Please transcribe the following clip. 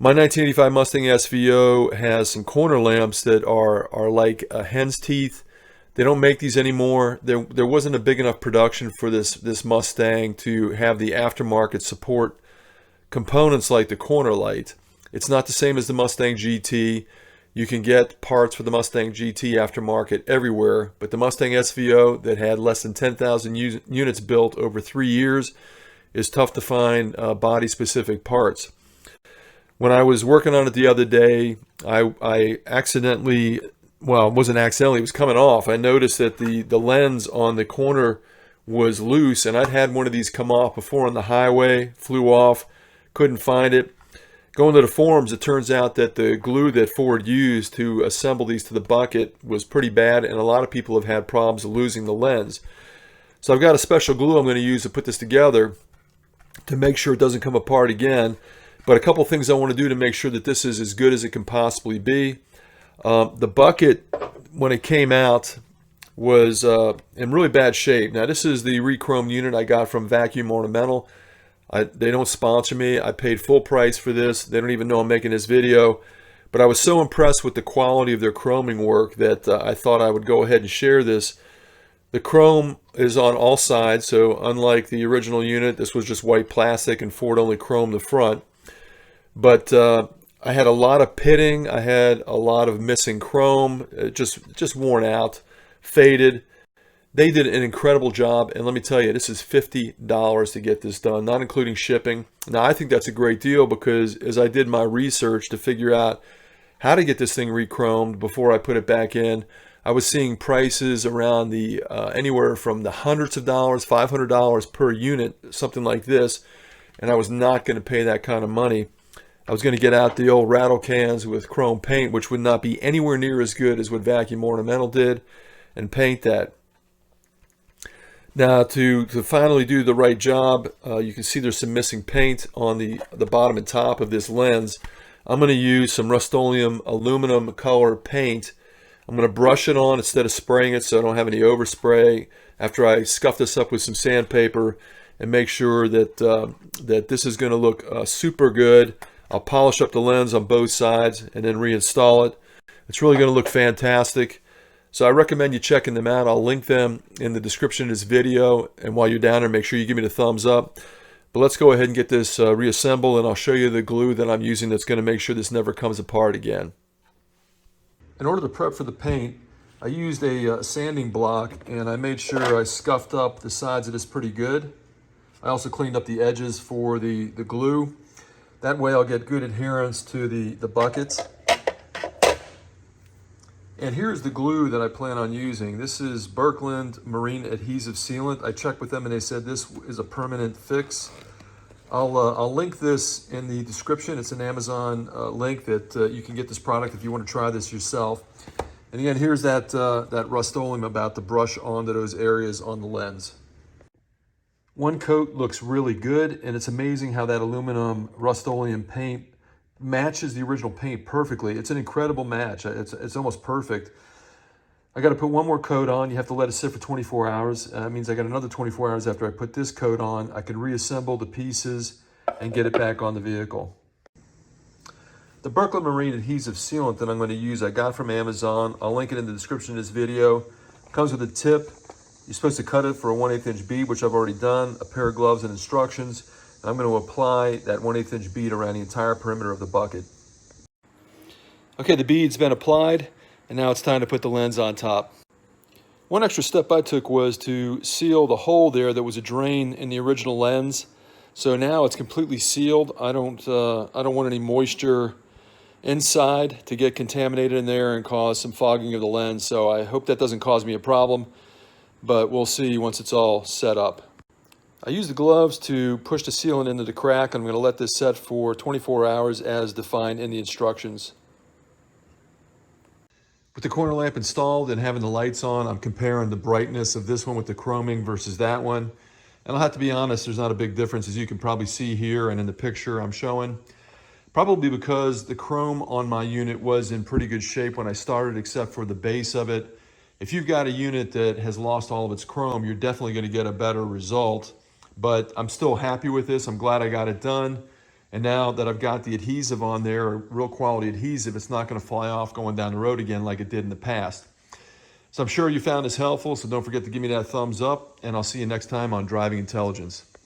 My 1985 Mustang SVO has some corner lamps that are like hen's teeth. They don't make these anymore. There wasn't a big enough production for this Mustang to have the aftermarket support components like the corner light. It's not the same as the Mustang GT. You can get parts for the Mustang GT aftermarket everywhere, but the Mustang SVO that had less than 10,000 units built over 3 years is tough to find body-specific parts. When I was working on it the other day, I accidentally, well, it wasn't accidentally, it was coming off. I noticed that the lens on the corner was loose, and I'd had one of these come off before on the highway, flew off, couldn't find it. Going to the forums, it turns out that the glue that Ford used to assemble these to the bucket was pretty bad, and a lot of people have had problems losing the lens. So I've got a special glue I'm going to use to put this together to make sure it doesn't come apart again. But a couple things I want to do to make sure that this is as good as it can possibly be. The bucket, when it came out, was in really bad shape. Now, this is the re-chrome unit I got from Vacuum Ornamental. They don't sponsor me. I paid full price for this. They don't even know I'm making this video. But I was so impressed with the quality of their chroming work that I thought I would go ahead and share this. The chrome is on all sides, so unlike the original unit, this was just white plastic and Ford only chromed the front. But I had a lot of pitting. I had a lot of missing chrome, just worn out, faded. They did an incredible job, and let me tell you, this is $50 to get this done, not including shipping. Now, I think that's a great deal because as I did my research to figure out how to get this thing re-chromed before I put it back in, I was seeing prices around the anywhere from the hundreds of dollars, $500 per unit, something like this, and I was not going to pay that kind of money. I was going to get out the old rattle cans with chrome paint, which would not be anywhere near as good as what Vacuum Ornamental did, and paint that. Now, to finally do the right job, you can see there's some missing paint on the bottom and top of this lens. I'm going to use some Rust-Oleum aluminum color paint. I'm going to brush it on instead of spraying it so I don't have any overspray after I scuff this up with some sandpaper and make sure that, that this is going to look super good. I'll polish up the lens on both sides and then reinstall it. It's really going to look fantastic. So I recommend you checking them out. I'll link them in the description of this video. And while you're down there, make sure you give me the thumbs up. But let's go ahead and get this reassembled, and I'll show you the glue that I'm using that's going to make sure this never comes apart again. In order to prep for the paint, I used a sanding block, and I made sure I scuffed up the sides of this pretty good. I also cleaned up the edges for the glue. That way I'll get good adherence to the buckets. And here's the glue that I plan on using. This is Birkeland Marine Adhesive Sealant. I checked with them and they said this is a permanent fix. I'll link this in the description. It's an Amazon link that you can get this product if you want to try this yourself. And again, here's that Rust-Oleum about to brush onto those areas on the lens. One coat looks really good, and it's amazing how that aluminum Rust-Oleum paint matches the original paint perfectly. It's an incredible match. It's almost perfect. I got to put one more coat on. You have to let it sit for 24 hours. That means I got another 24 hours after I put this coat on. I can reassemble the pieces and get it back on the vehicle. The Birkeland Marine Adhesive Sealant that I'm going to use I got from Amazon. I'll link it in the description of this video. It comes with a tip. You're supposed to cut it for a 1/8 inch bead, which I've already done, a pair of gloves and instructions. And I'm going to apply that 1/8 inch bead around the entire perimeter of the bucket. Okay, the bead's been applied, and now it's time to put the lens on top. One extra step I took was to seal the hole there that was a drain in the original lens. So now it's completely sealed. I don't want any moisture inside to get contaminated in there and cause some fogging of the lens. So I hope that doesn't cause me a problem, but we'll see once it's all set up. I use the gloves to push the sealant into the crack. I'm going to let this set for 24 hours as defined in the instructions. With the corner lamp installed and having the lights on, I'm comparing the brightness of this one with the chroming versus that one. And I'll have to be honest, there's not a big difference, as you can probably see here and in the picture I'm showing. Probably because the chrome on my unit was in pretty good shape when I started, except for the base of it. If you've got a unit that has lost all of its chrome, you're definitely going to get a better result. But I'm still happy with this. I'm glad I got it done. And now that I've got the adhesive on there, real quality adhesive, it's not going to fly off going down the road again like it did in the past. So I'm sure you found this helpful, so don't forget to give me that thumbs up, and I'll see you next time on Driving Intelligence.